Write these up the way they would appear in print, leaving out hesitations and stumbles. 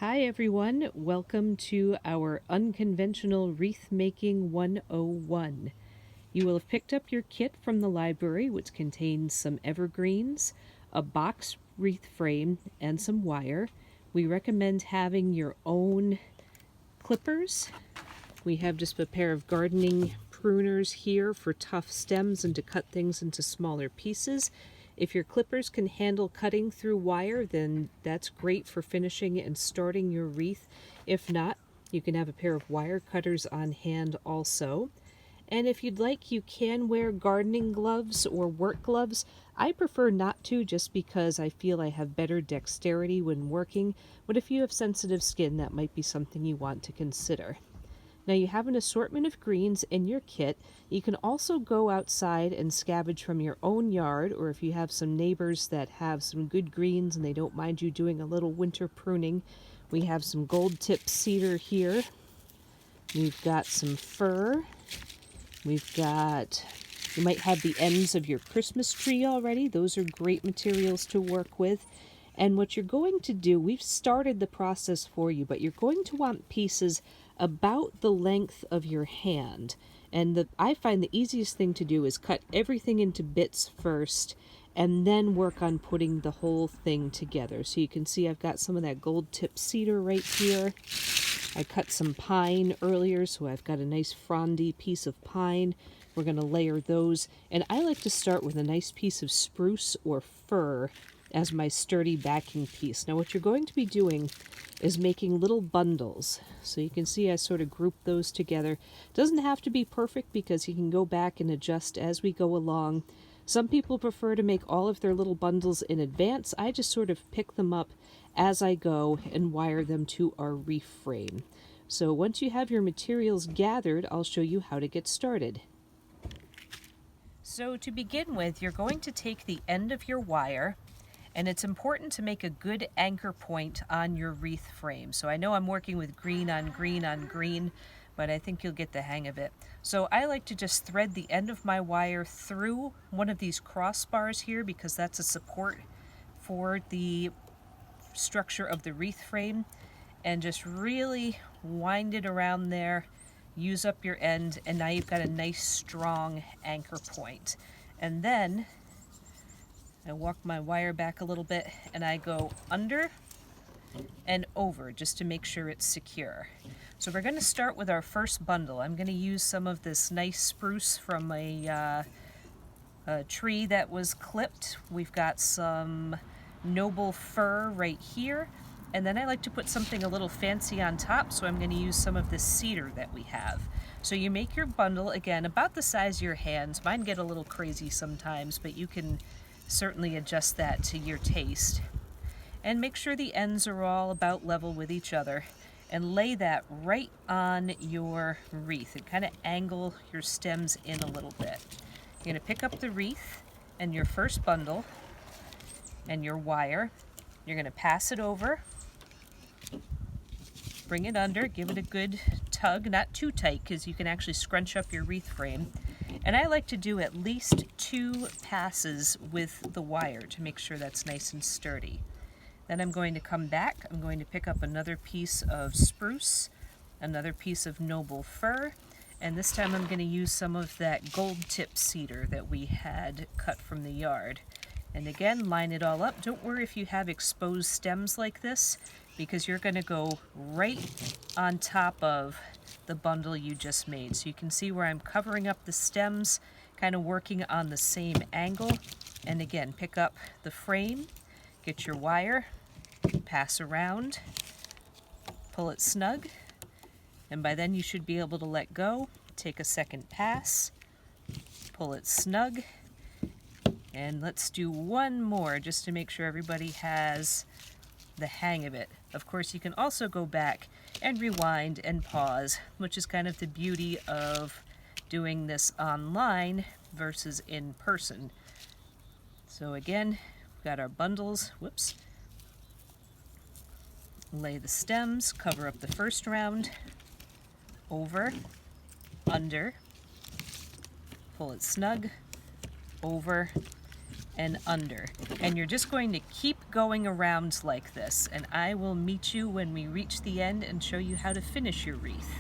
Hi everyone, welcome to our Unconventional Wreath Making 101. You will have picked up your kit from the library, which contains some evergreens, a box wreath frame, and some wire. We recommend having your own clippers. We have just a pair of gardening pruners here for tough stems and to cut things into smaller pieces. If your clippers can handle cutting through wire, then that's great for finishing and starting your wreath. If not, you can have a pair of wire cutters on hand also. And if you'd like, you can wear gardening gloves or work gloves. I prefer not to, just because I feel I have better dexterity when working, but if you have sensitive skin, that might be something you want to consider. Now you have an assortment of greens in your kit. You can also go outside and scavenge from your own yard, or if you have some neighbors that have some good greens and they don't mind you doing a little winter pruning. We have some gold tip cedar here. We've got some fir. We've got, you might have the ends of your Christmas tree already. Those are great materials to work with. And what you're going to do, we've started the process for you, but you're going to want pieces about the length of your hand. And I find the easiest thing to do is cut everything into bits first and then work on putting the whole thing together. So you can see I've got some of that gold tip cedar right here. I cut some pine earlier, so I've got a nice frondy piece of pine. We're going to layer those. And I like to start with a nice piece of spruce or fir as my sturdy backing piece. Now what you're going to be doing is making little bundles. So you can see I sort of group those together. It doesn't have to be perfect because you can go back and adjust as we go along. Some people prefer to make all of their little bundles in advance. I just sort of pick them up as I go and wire them to our wreath frame. So once you have your materials gathered, I'll show you how to get started. So to begin with, you're going to take the end of your wire, and it's important to make a good anchor point on your wreath frame. So I know I'm working with green on green on green, but I think you'll get the hang of it. So I like to just thread the end of my wire through one of these crossbars here because that's a support for the structure of the wreath frame, and just really wind it around there, use up your end, and now you've got a nice strong anchor point. And then I walk my wire back a little bit and I go under and over just to make sure it's secure. So we're going to start with our first bundle. I'm going to use some of this nice spruce from a tree that was clipped. We've got some noble fir right here, and then I like to put something a little fancy on top, so I'm going to use some of this cedar that we have. So you make your bundle, again, about the size of your hands. Mine get a little crazy sometimes, but you can certainly adjust that to your taste. And make sure the ends are all about level with each other, and lay that right on your wreath and kind of angle your stems in a little bit. You're going to pick up the wreath and your first bundle and your wire. You're going to pass it over, bring it under, give it a good tug, not too tight because you can actually scrunch up your wreath frame. And I like to do at least 2 passes with the wire to make sure that's nice and sturdy. Then I'm going to come back, I'm going to pick up another piece of spruce, another piece of noble fir, and this time I'm going to use some of that gold tip cedar that we had cut from the yard. And again, line it all up. Don't worry if you have exposed stems like this, because you're going to go right on top of the bundle you just made. So you can see where I'm covering up the stems, kind of working on the same angle. And again, pick up the frame, get your wire, pass around, pull it snug, and by then you should be able to let go. Take a second pass, pull it snug, and let's do one more just to make sure everybody has the hang of it. Of course, you can also go back and rewind and pause, which is kind of the beauty of doing this online versus in person. So again, we've got our bundles, whoops. Lay the stems, cover up the first round, over, under, pull it snug, over, and under. And you're just going to keep going around like this, and I will meet you when we reach the end and show you how to finish your wreath.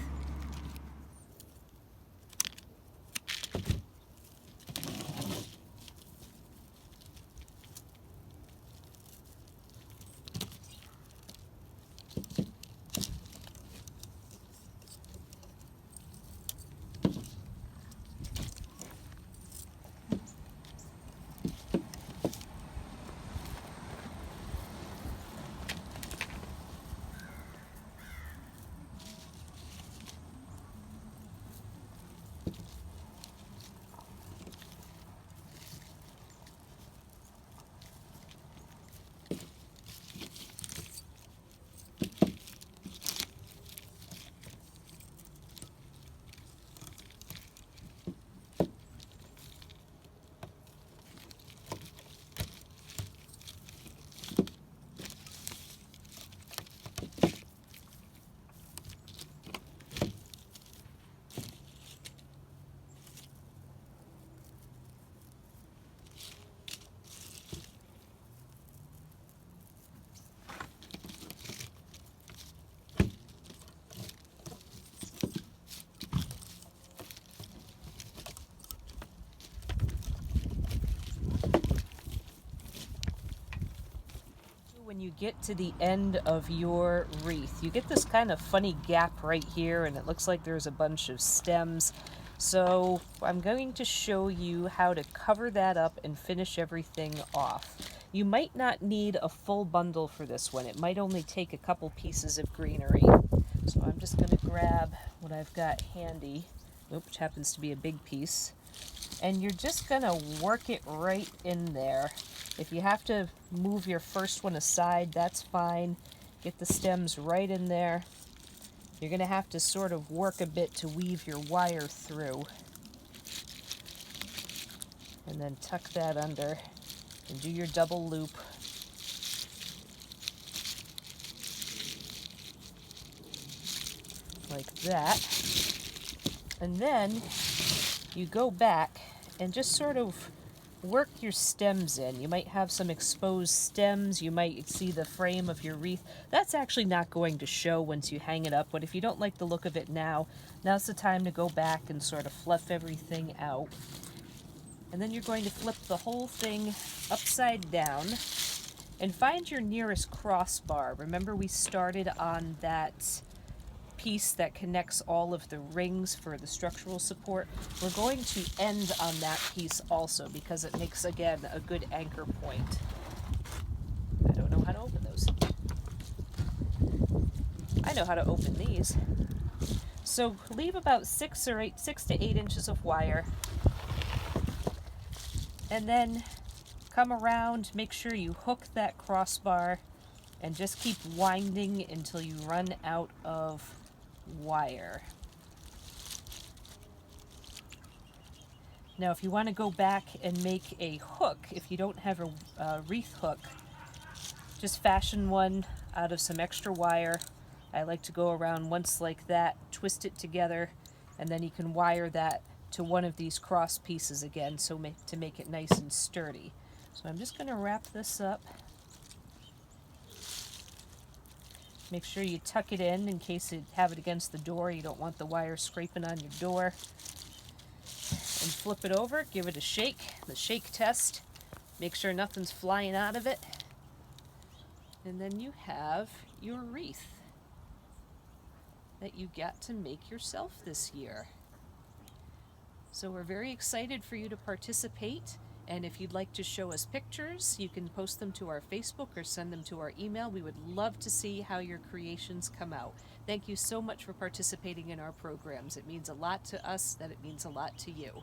When you get to the end of your wreath, you get this kind of funny gap right here, and it looks like there's a bunch of stems. So I'm going to show you how to cover that up and finish everything off. You might not need a full bundle for this one. It might only take a couple pieces of greenery. So I'm just going to grab what I've got handy, which happens to be a big piece. And you're just going to work it right in there. If you have to move your first one aside, that's fine. Get the stems right in there. You're going to have to sort of work a bit to weave your wire through. And then tuck that under and do your double loop. Like that. And then you go back and just sort of work your stems in. You might have some exposed stems. You might see the frame of your wreath. That's actually not going to show once you hang it up, but if you don't like the look of it now, now's the time to go back and sort of fluff everything out. And then you're going to flip the whole thing upside down and find your nearest crossbar. Remember, we started on that piece that connects all of the rings for the structural support. We're going to end on that piece also because it makes, again, a good anchor point. I don't know how to open those. I know how to open these. So leave about 6 to 8 inches of wire, and then come around, make sure you hook that crossbar, and just keep winding until you run out of wire. Now if you want to go back and make a hook, if you don't have a wreath hook, just fashion one out of some extra wire. I like to go around once like that, twist it together, and then you can wire that to one of these cross pieces again to make it nice and sturdy. So I'm just going to wrap this up. Make sure you tuck it in case you have it against the door. You don't want the wire scraping on your door. And flip it over, give it a shake, the shake test. Make sure nothing's flying out of it. And then you have your wreath that you got to make yourself this year. So we're very excited for you to participate. And if you'd like to show us pictures, you can post them to our Facebook or send them to our email. We would love to see how your creations come out. Thank you so much for participating in our programs. It means a lot to us, that it means a lot to you.